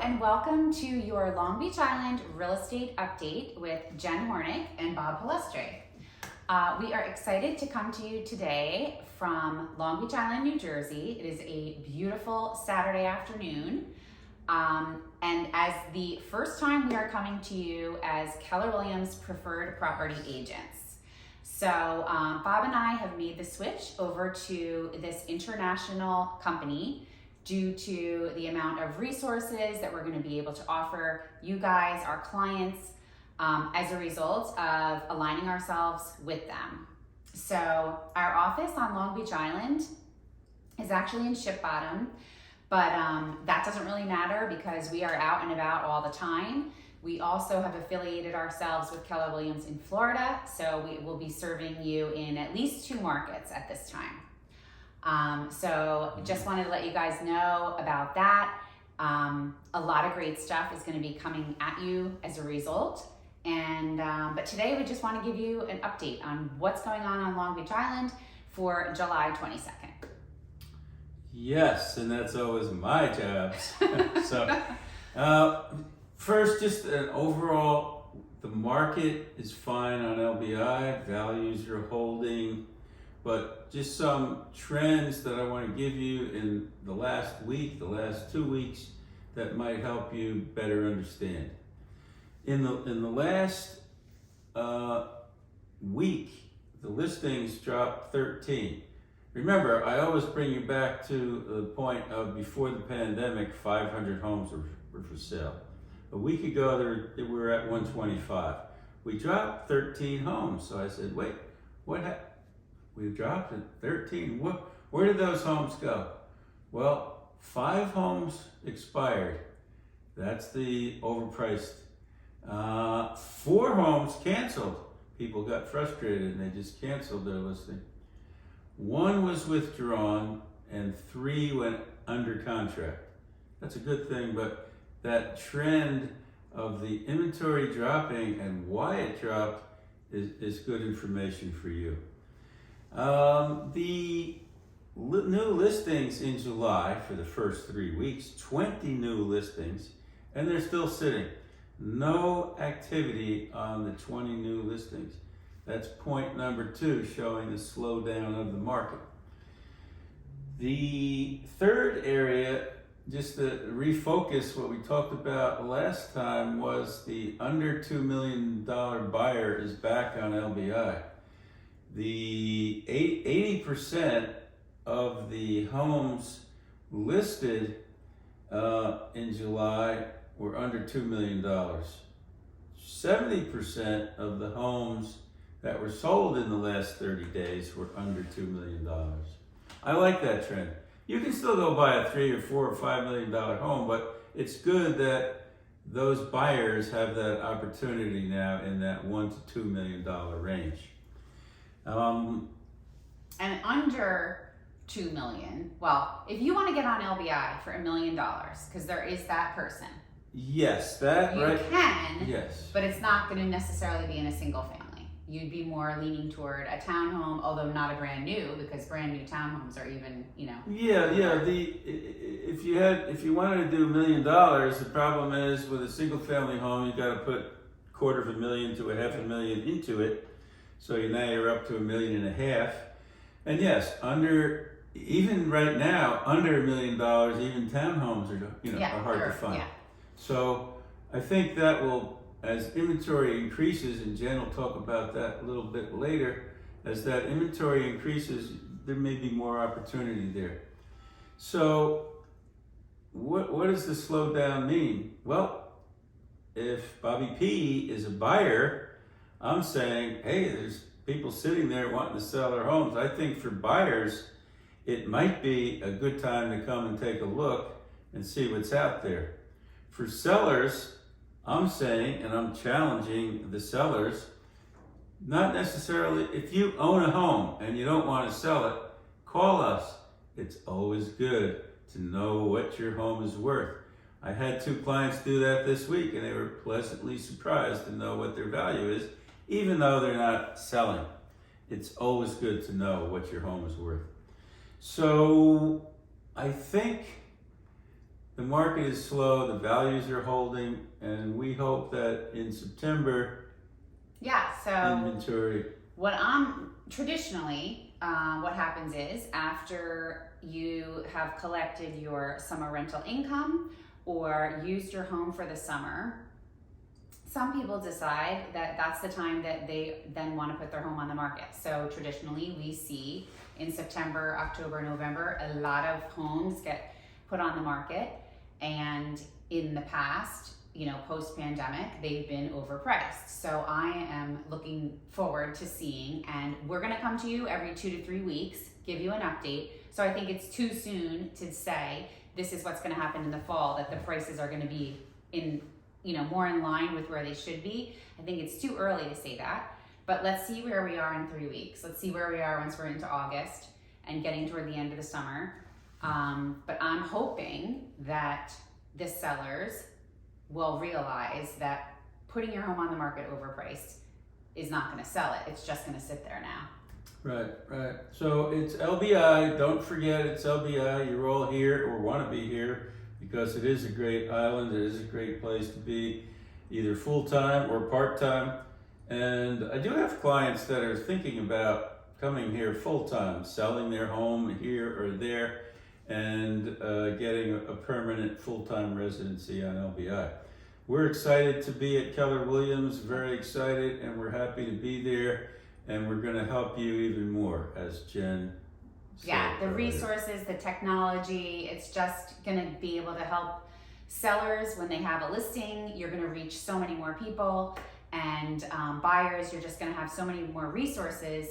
and welcome to your Long Beach Island real estate update with Jen Hornick and Bob Palestre. We are excited to come to you today from Long Beach Island, New Jersey. It is a beautiful Saturday afternoon. And as the first time we are coming to you as Keller Williams Preferred Property Agents. So Bob and I have made the switch over to this international company due to the amount of resources that we're going to be able to offer you guys, our clients, as a result of aligning ourselves with them. So our office on Long Beach Island is actually in Ship Bottom, but that doesn't really matter because we are out and about all the time. We also have affiliated ourselves with Keller Williams in Florida, so we will be serving you in at least 2 markets at this time. So just wanted to let you guys know about that. A lot of great stuff is going to be coming at you as a result. And but today we just want to give you an update on what's going on Long Beach Island for July 22nd. Yes, and that's always my job. So first, just an overall, the market is fine on LBI, values are holding, but just some trends that I want to give you in the last week, the last 2 weeks, that might help you better understand. In the last week, the listings dropped 13. Remember, I always bring you back to the point of before the pandemic, 500 homes were for sale. A week ago, we were at 125. We dropped 13 homes. So I said, wait, what happened? We dropped it 13. Where did those homes go? Well, 5 homes expired. That's the overpriced. 4 homes canceled. People got frustrated and they just canceled their listing. 1 was withdrawn and 3 went under contract. That's a good thing, but that trend of the inventory dropping and why it dropped is good information for you. The new listings in July for the first 3 weeks, 20 new listings, and they're still sitting. No activity on the 20 new listings. That's point number 2, showing the slowdown of the market. The third area, just to refocus what we talked about last time, was the under $2 million buyer is back on LBI. The 80% of the homes listed in July were under $2 million. 70% of the homes that were sold in the last 30 days were under $2 million. I like that trend. You can still go buy a $3 or $4 or $5 million home, but it's good that those buyers have that opportunity now in that $1 to $2 million range. And under 2 million, well, if you want to get on LBI for $1 million, because there is that person. Yes, that you right. can, yes, but it's not going to necessarily be in a single family. You'd be more leaning toward a townhome, although not a brand new, because brand new townhomes are even, Yeah. If you wanted to do $1 million, the problem is with a single family home, you got to put $250,000 to $500,000 into it. So now you're up to $1.5 million. And yes, even right now, under $1 million, even townhomes are hard to find. Yeah. So I think that will, as inventory increases, and Jen will talk about that a little bit later, as that inventory increases, there may be more opportunity there. So what does the slowdown mean? Well, if Bobby P is a buyer, I'm saying, hey, there's people sitting there wanting to sell their homes. I think for buyers, it might be a good time to come and take a look and see what's out there. For sellers, I'm saying, and I'm challenging the sellers, not necessarily, if you own a home and you don't want to sell it, call us. It's always good to know what your home is worth. I had 2 clients do that this week and they were pleasantly surprised to know what their value is, even though they're not selling. It's always good to know what your home is worth. So I think the market is slow, the values are holding, and we hope that in September, Yeah, so inventory. Traditionally, what happens is after you have collected your summer rental income or used your home for the summer, some people decide that that's the time that they then want to put their home on the market. So traditionally we see in September, October, November, a lot of homes get put on the market, and in the past, post-pandemic, they've been overpriced. So I am looking forward to seeing, and we're gonna come to you every 2 to 3 weeks, give you an update. So I think it's too soon to say this is what's gonna happen in the fall, that the prices are gonna be more in line with where they should be. I think it's too early to say that, but let's see where we are in 3 weeks. Let's see where we are once we're into August and getting toward the end of the summer. But I'm hoping that the sellers will realize that putting your home on the market overpriced is not going to sell it. It's just going to sit there now. Right. So it's LBI. Don't forget it's LBI. You're all here or want to be here because it is a great island. It is a great place to be, either full-time or part-time. And I do have clients that are thinking about coming here full-time, selling their home here or there, and getting a permanent full-time residency on LBI. We're excited to be at Keller Williams, very excited, and we're happy to be there, and we're gonna help you even more, as Jen said. Yeah, the earlier. resources, the technology, it's just gonna be able to help sellers when they have a listing. You're gonna reach so many more people, and buyers, you're just gonna have so many more resources.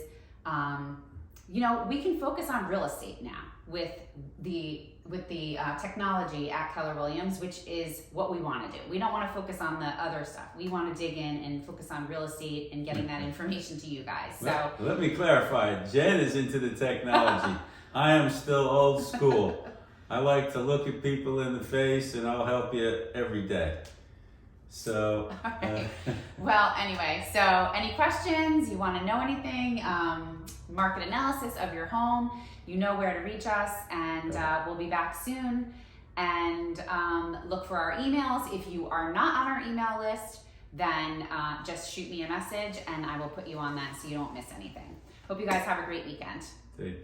We can focus on real estate now with the technology at Keller Williams, which is what we want to do. We don't want to focus on the other stuff. We want to dig in and focus on real estate and getting that information to you guys. So let me clarify. Jen is into the technology. I am still old school. I like to look at people in the face, and I'll help you every day. So, okay. Well, anyway, so any questions, you want to know anything, market analysis of your home, you know where to reach us, and we'll be back soon. And look for our emails. If you are not on our email list, then just shoot me a message and I will put you on that so you don't miss anything. Hope you guys have a great weekend. take care.